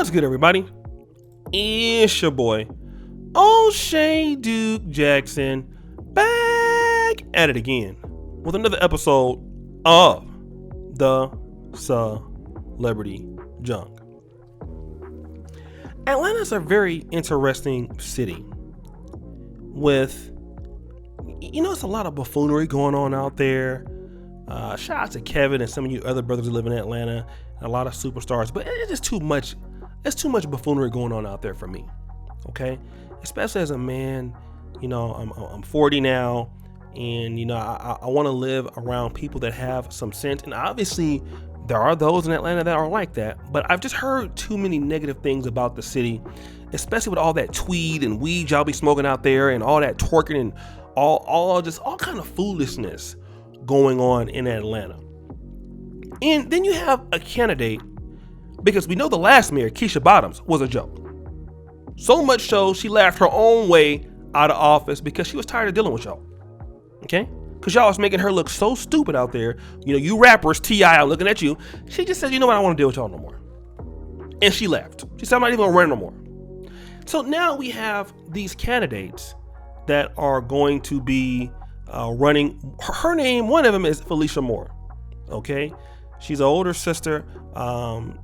What's good, everybody? It's your boy, O'Shea Duke Jackson, back at it again with another episode of the Celebrity Junk. Atlanta's a very interesting city with, it's a lot of buffoonery going on out there. Shout out to Kevin and some of you other brothers who live in Atlanta, and a lot of superstars, but it's just too much. It's too much buffoonery going on out there for me. Okay, especially as a man. I'm 40 now, and I want to live around people that have some sense. And obviously, there are those in Atlanta that are like that. But I've just heard too many negative things about the city, especially with all that tweed and weed y'all be smoking out there, and all that twerking and all kind of foolishness going on in Atlanta. And then you have a candidate, because we know the last mayor, Keisha Bottoms, was a joke. So much so, she laughed her own way out of office because she was tired of dealing with y'all. Okay? Because y'all was making her look so stupid out there. You rappers, T.I., I'm looking at you. She just said, I don't want to deal with y'all no more. And she left. She said, I'm not even going to run no more. So now we have these candidates that are going to be running. Her name, one of them is Felicia Moore. Okay? She's an older sister,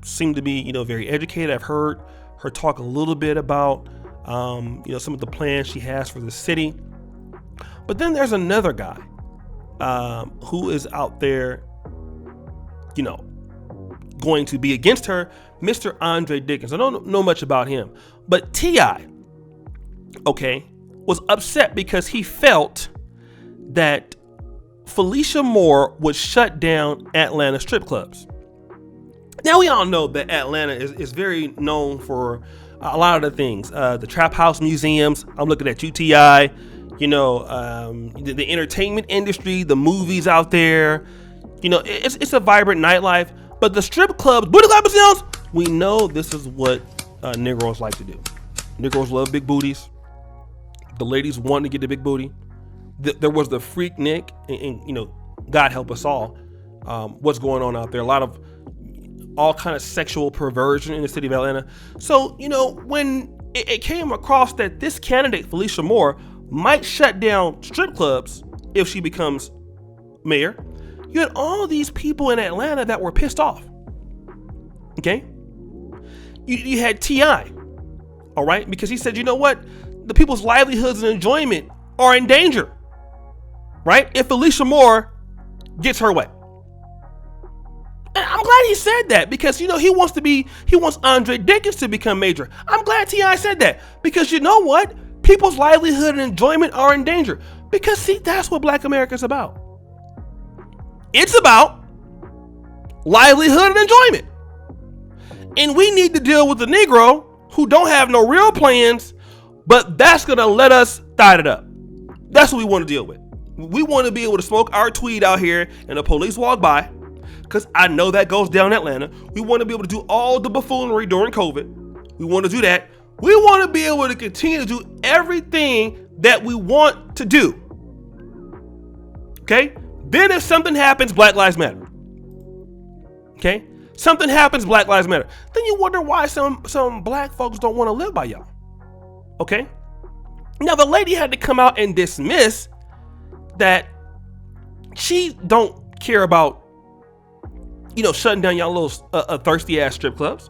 seemed to be, very educated. I've heard her talk a little bit about, some of the plans she has for the city. But then there's another guy who is out there, going to be against her, Mr. Andre Dickens. I don't know much about him, but T.I., was upset because he felt that Felicia Moore would shut down Atlanta strip clubs. Now, we all know that Atlanta is very known for a lot of the things. The trap house museums. I'm looking at UTI. The entertainment industry, the movies out there. It's a vibrant nightlife. But the strip clubs, booty club museums, we know this is what Negroes like to do. Negroes love big booties. The ladies want to get the big booty. There was the freak Nick, and God help us all. What's going on out there? A lot of all kind of sexual perversion in the city of Atlanta. So, when it came across that this candidate, Felicia Moore, might shut down strip clubs if she becomes mayor, you had all these people in Atlanta that were pissed off. Okay? You had T.I., all right? Because he said, the people's livelihoods and enjoyment are in danger. Right? If Felicia Moore gets her way. And I'm glad he said that because, he wants Andre Dickens to become mayor. I'm glad T.I. said that because you know what? People's livelihood and enjoyment are in danger. Because see, that's what Black America's about. It's about livelihood and enjoyment. And we need to deal with the Negro who don't have no real plans, but that's going to let us thot it up. That's what we want to deal with. We want to be able to smoke our tweed out here and the police walk by, because I know that goes down in Atlanta. We want to be able to do all the buffoonery during COVID. We want to do that. We want to be able to continue to do everything that we want to do. Okay? Then if something happens, Black Lives Matter. Okay? Something happens, Black Lives Matter. Then you wonder why some black folks don't want to live by y'all. Okay? Now the lady had to come out and dismiss that she don't care about, shutting down y'all little thirsty ass strip clubs.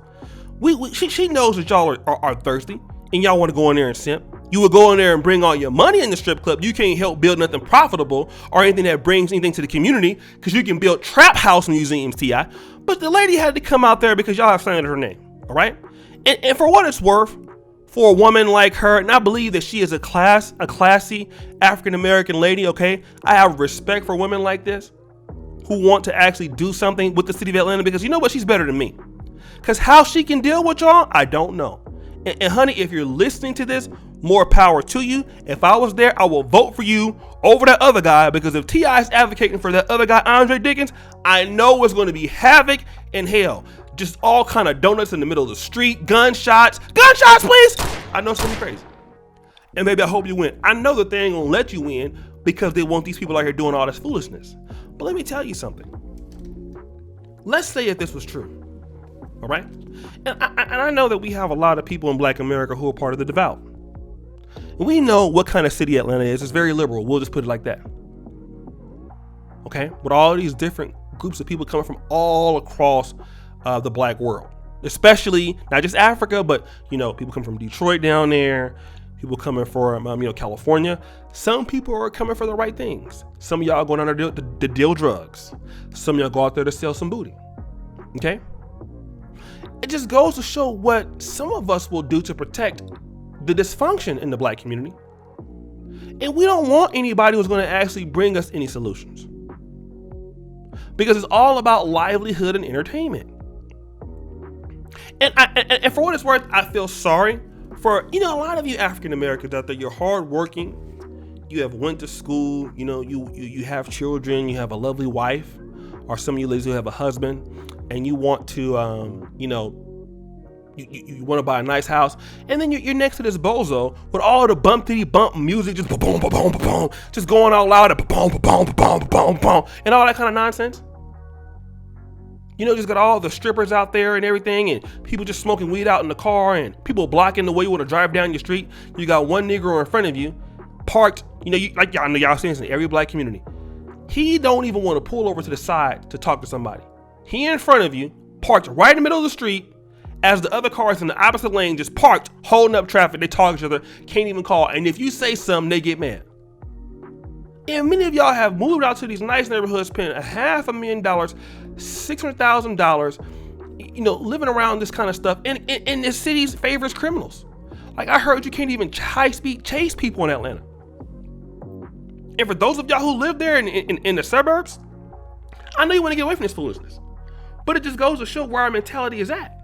She knows that y'all are thirsty and y'all want to go in there and simp. You would go in there and bring all your money in the strip club. You can't help build nothing profitable or anything that brings anything to the community because you can build trap house museums, T.I. But the lady had to come out there because y'all have slandered her name. All right. And for what it's worth, for a woman like her, and I believe that she is a classy African-American lady, okay? I have respect for women like this who want to actually do something with the city of Atlanta because you know what? She's better than me. Because how she can deal with y'all, I don't know. And honey, if you're listening to this, more power to you. If I was there, I will vote for you over that other guy because if T.I. is advocating for that other guy, Andre Dickens, I know it's going to be havoc and hell. Just all kind of donuts in the middle of the street, gunshots, please. I know it's gonna be crazy. And baby, I hope you win. I know that they ain't gonna let you win because they want these people out here doing all this foolishness. But let me tell you something. Let's say if this was true. All right. And I know that we have a lot of people in Black America who are part of the devout. And we know what kind of city Atlanta is. It's very liberal. We'll just put it like that. Okay. With all these different groups of people coming from all across the Black world, especially not just Africa, but, you know, people come from Detroit down there, people coming from, California. Some people are coming for the right things. Some of y'all going down there to deal drugs. Some of y'all go out there to sell some booty. Okay. It just goes to show what some of us will do to protect the dysfunction in the Black community. And we don't want anybody who's going to actually bring us any solutions, because it's all about livelihood and entertainment. And for what it's worth, I feel sorry for, a lot of you African Americans out there. You're hardworking. You have went to school. You have children. You have a lovely wife, or some of you ladies who have a husband, and you want to, you want to buy a nice house, and then you're next to this bozo with all the bumpity-bump music, just boom, boom, boom, boom, just going all loud, boom, boom, boom, boom, boom, and all that kind of nonsense. Just got all the strippers out there and everything, and people just smoking weed out in the car, and people blocking the way you want to drive down your street. You got one Negro in front of you, parked. Like y'all see this in every Black community. He don't even want to pull over to the side to talk to somebody. He in front of you, parked right in the middle of the street, as the other cars in the opposite lane just parked, holding up traffic. They talk to each other, can't even call. And if you say something, they get mad. And many of y'all have moved out to these nice neighborhoods, spent $500,000, $600,000, living around this kind of stuff. And the city's favors criminals. Like, I heard you can't even high-speed chase people in Atlanta. And for those of y'all who live there in the suburbs, I know you want to get away from this foolishness. But it just goes to show where our mentality is at.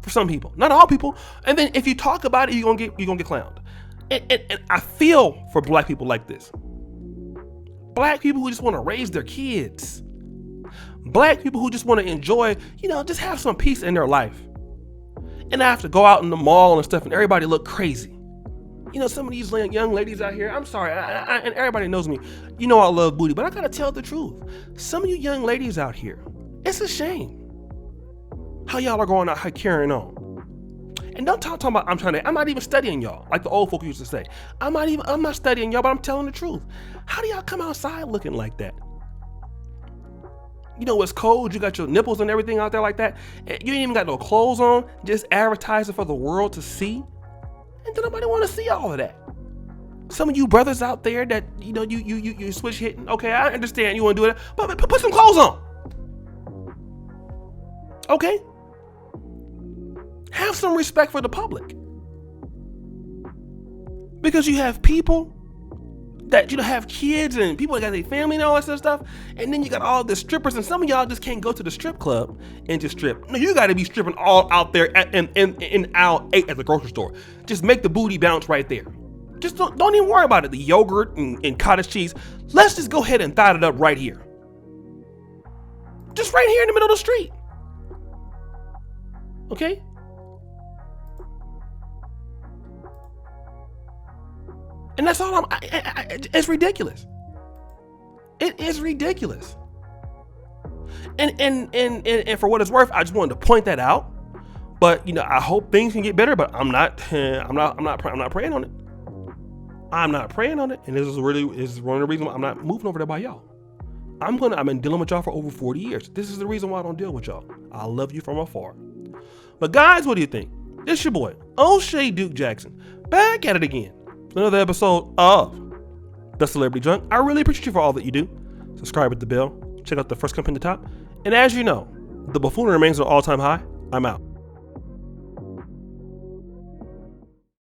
For some people, not all people. And then if you talk about it, you're gonna get clowned. And I feel for Black people like this. Black people who just want to raise their kids. Black people who just want to enjoy, just have some peace in their life. And I have to go out in the mall and stuff, and everybody look crazy. Some of these young ladies out here, I'm sorry, and everybody knows me. I love booty, but I gotta tell the truth. Some of you young ladies out here, it's a shame how y'all are going out here carrying on. And don't talk about I'm not even studying y'all, like the old folk used to say. I'm not studying y'all, but I'm telling the truth. How do y'all come outside looking like that? It's cold, you got your nipples and everything out there like that. You ain't even got no clothes on, just advertising for the world to see. And then nobody want to see all of that. Some of you brothers out there that, you switch hitting. Okay, I understand you want to do it, but put some clothes on. Okay? Have some respect for the public. Because you have people that, have kids and people that got their family and all that sort of stuff. And then you got all the strippers, and some of y'all just can't go to the strip club and just strip. No, you got to be stripping all out there in aisle 8 at the grocery store. Just make the booty bounce right there. Just don't even worry about it. The yogurt and cottage cheese. Let's just go ahead and thot it up right here. Just right here in the middle of the street. Okay? And that's all it's ridiculous. It is ridiculous. And for what it's worth, I just wanted to point that out. But I hope things can get better, but I'm not praying on it. I'm not praying on it. And this is one of the reasons why I'm not moving over there by y'all. I've been dealing with y'all for over 40 years. This is the reason why I don't deal with y'all. I love you from afar. But guys, what do you think? It's your boy, O'Shea Duke Jackson, back at it again. Another episode of The Celebrity Drunk. I really appreciate you for all that you do. Subscribe with the bell. Check out the first company at the top. And as you know, the buffoonery remains at an all-time high. I'm out.